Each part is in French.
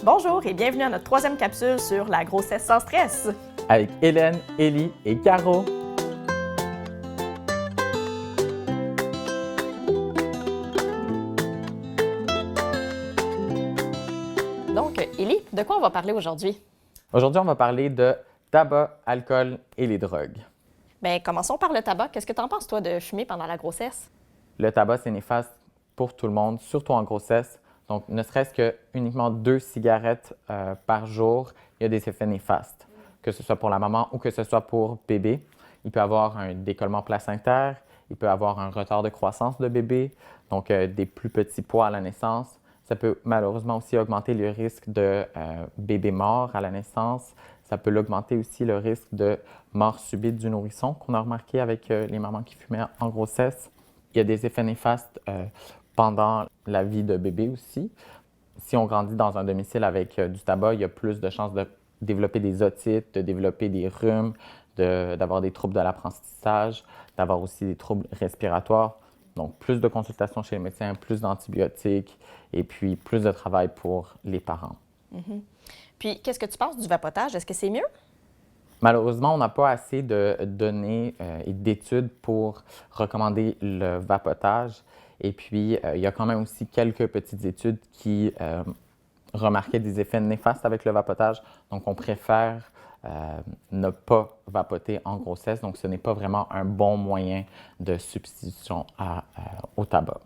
Bonjour et bienvenue à notre troisième capsule sur la grossesse sans stress. Avec Hélène, Élie et Caro. Donc, Élie, de quoi on va parler aujourd'hui? Aujourd'hui, on va parler de tabac, alcool et les drogues. Bien, commençons par le tabac. Qu'est-ce que tu en penses, toi, de fumer pendant la grossesse? Le tabac, c'est néfaste pour tout le monde, surtout en grossesse. Donc, ne serait-ce que uniquement 2 cigarettes par jour, il y a des effets néfastes, que ce soit pour la maman ou que ce soit pour bébé. Il peut avoir un décollement placentaire, il peut avoir un retard de croissance de bébé, donc des plus petits poids à la naissance. Ça peut malheureusement aussi augmenter le risque de bébé mort à la naissance. Ça peut augmenter aussi le risque de mort subite du nourrisson qu'on a remarqué avec les mamans qui fumaient en grossesse. Il y a des effets néfastes pendant la vie de bébé aussi. Si on grandit dans un domicile avec du tabac, il y a plus de chances de développer des otites, de développer des rhumes, d'avoir des troubles de l'apprentissage, d'avoir aussi des troubles respiratoires. Donc, plus de consultations chez le médecin, plus d'antibiotiques et puis plus de travail pour les parents. Puis, qu'est-ce que tu penses du vapotage? Est-ce que c'est mieux? Malheureusement, on n'a pas assez de données et d'études pour recommander le vapotage. Et puis, il y a quand même aussi quelques petites études qui remarquaient des effets néfastes avec le vapotage. Donc, on préfère ne pas vapoter en grossesse. Donc, ce n'est pas vraiment un bon moyen de substitution au tabac.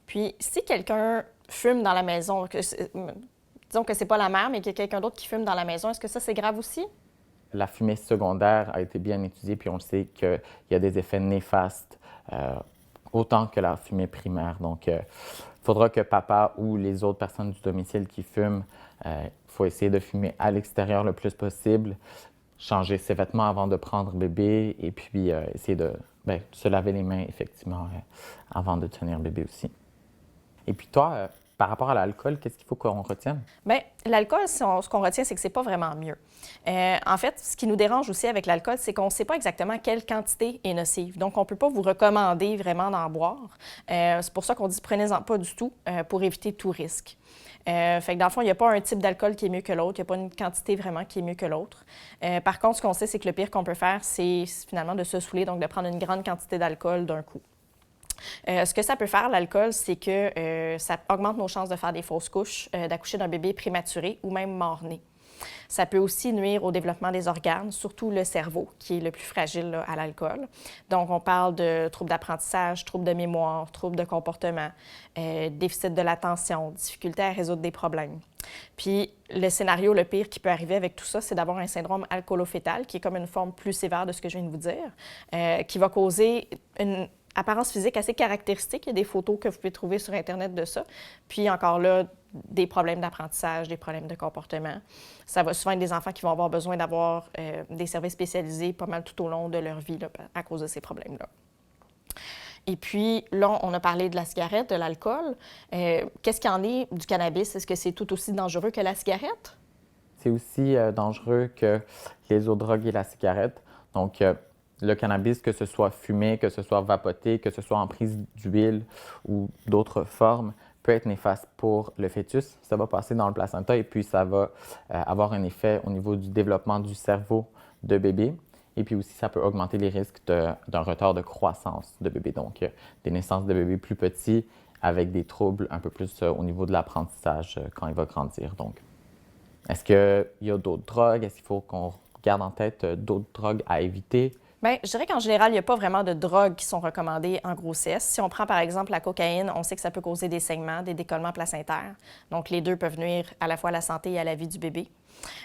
Puis, si quelqu'un fume dans la maison, disons que c'est pas la mère, mais qu'il y a quelqu'un d'autre qui fume dans la maison, est-ce que ça, c'est grave aussi? La fumée secondaire a été bien étudiée, puis on sait qu'il y a des effets néfastes autant que la fumée primaire. Donc, il faudra que papa ou les autres personnes du domicile qui fument, il faut essayer de fumer à l'extérieur le plus possible, changer ses vêtements avant de prendre bébé et puis essayer de se laver les mains effectivement avant de tenir bébé aussi. Et puis toi, par rapport à l'alcool, qu'est-ce qu'il faut qu'on retienne? Bien, l'alcool, ce qu'on retient, c'est que c'est pas vraiment mieux. En fait, ce qui nous dérange aussi avec l'alcool, c'est qu'on ne sait pas exactement quelle quantité est nocive. Donc, on ne peut pas vous recommander vraiment d'en boire. C'est pour ça qu'on dit prenez-en pas du tout pour éviter tout risque. Fait que dans le fond, il n'y a pas un type d'alcool qui est mieux que l'autre, il n'y a pas une quantité vraiment qui est mieux que l'autre. Par contre, ce qu'on sait, c'est que le pire qu'on peut faire, c'est finalement de se saouler, donc de prendre une grande quantité d'alcool d'un coup. Ce que ça peut faire, l'alcool, c'est que ça augmente nos chances de faire des fausses couches, d'accoucher d'un bébé prématuré ou même mort-né. Ça peut aussi nuire au développement des organes, surtout le cerveau, qui est le plus fragile là, à l'alcool. Donc, on parle de troubles d'apprentissage, troubles de mémoire, troubles de comportement, déficit de l'attention, difficulté à résoudre des problèmes. Puis, le scénario le pire qui peut arriver avec tout ça, c'est d'avoir un syndrome alcoolo-fœtal, qui est comme une forme plus sévère de ce que je viens de vous dire, qui va causer une apparence physique assez caractéristique. Il y a des photos que vous pouvez trouver sur Internet de ça. Puis encore là, des problèmes d'apprentissage, des problèmes de comportement. Ça va souvent être des enfants qui vont avoir besoin d'avoir des services spécialisés pas mal tout au long de leur vie là, à cause de ces problèmes-là. Et puis, là, on a parlé de la cigarette, de l'alcool. Qu'est-ce qu'il y en est du cannabis? Est-ce que c'est tout aussi dangereux que la cigarette? C'est aussi dangereux que les autres drogues et la cigarette. Donc, le cannabis, que ce soit fumé, que ce soit vapoté, que ce soit en prise d'huile ou d'autres formes, peut être néfaste pour le fœtus. Ça va passer dans le placenta et puis ça va avoir un effet au niveau du développement du cerveau de bébé. Et puis aussi, ça peut augmenter les risques d'un retard de croissance de bébé. Donc, des naissances de bébés plus petits avec des troubles un peu plus au niveau de l'apprentissage quand il va grandir. Donc, est-ce qu'il y a d'autres drogues? Est-ce qu'il faut qu'on garde en tête d'autres drogues à éviter? Bien, je dirais qu'en général, il n'y a pas vraiment de drogues qui sont recommandées en grossesse. Si on prend par exemple la cocaïne, on sait que ça peut causer des saignements, des décollements placentaires. Donc, les deux peuvent nuire à la fois à la santé et à la vie du bébé.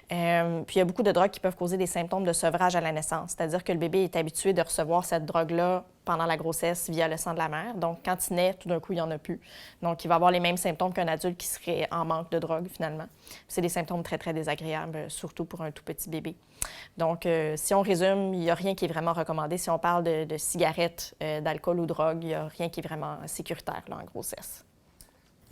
Puis, il y a beaucoup de drogues qui peuvent causer des symptômes de sevrage à la naissance, c'est-à-dire que le bébé est habitué de recevoir cette drogue-là pendant la grossesse via le sang de la mère. Donc, quand il naît, tout d'un coup, il n'y en a plus. Donc, il va avoir les mêmes symptômes qu'un adulte qui serait en manque de drogue, finalement. C'est des symptômes très, très désagréables, surtout pour un tout petit bébé. Donc, si on résume, il n'y a rien qui est vraiment recommandé. Si on parle de cigarettes, d'alcool ou de drogue, il n'y a rien qui est vraiment sécuritaire là, en grossesse.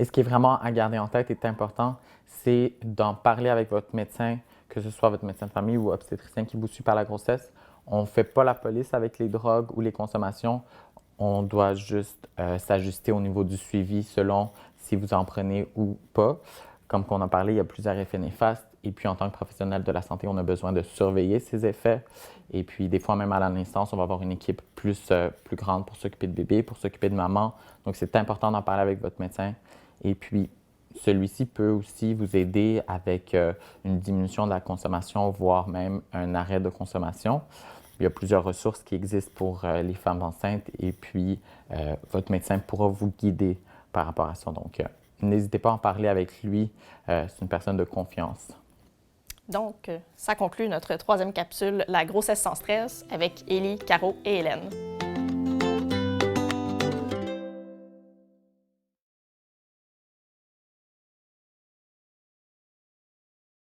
Et ce qui est vraiment à garder en tête est important, c'est d'en parler avec votre médecin, que ce soit votre médecin de famille ou obstétricien qui vous suit par la grossesse. On ne fait pas la police avec les drogues ou les consommations. On doit juste s'ajuster au niveau du suivi selon si vous en prenez ou pas. Comme on a parlé, il y a plusieurs effets néfastes. Et puis, en tant que professionnel de la santé, on a besoin de surveiller ces effets. Et puis, des fois, même à la naissance, on va avoir une équipe plus grande pour s'occuper de bébé, pour s'occuper de maman. Donc, c'est important d'en parler avec votre médecin. Et puis, celui-ci peut aussi vous aider avec une diminution de la consommation, voire même un arrêt de consommation. Il y a plusieurs ressources qui existent pour les femmes enceintes et puis votre médecin pourra vous guider par rapport à ça. Donc, n'hésitez pas à en parler avec lui. C'est une personne de confiance. Donc, ça conclut notre troisième capsule, la grossesse sans stress, avec Élie, Caro et Hélène.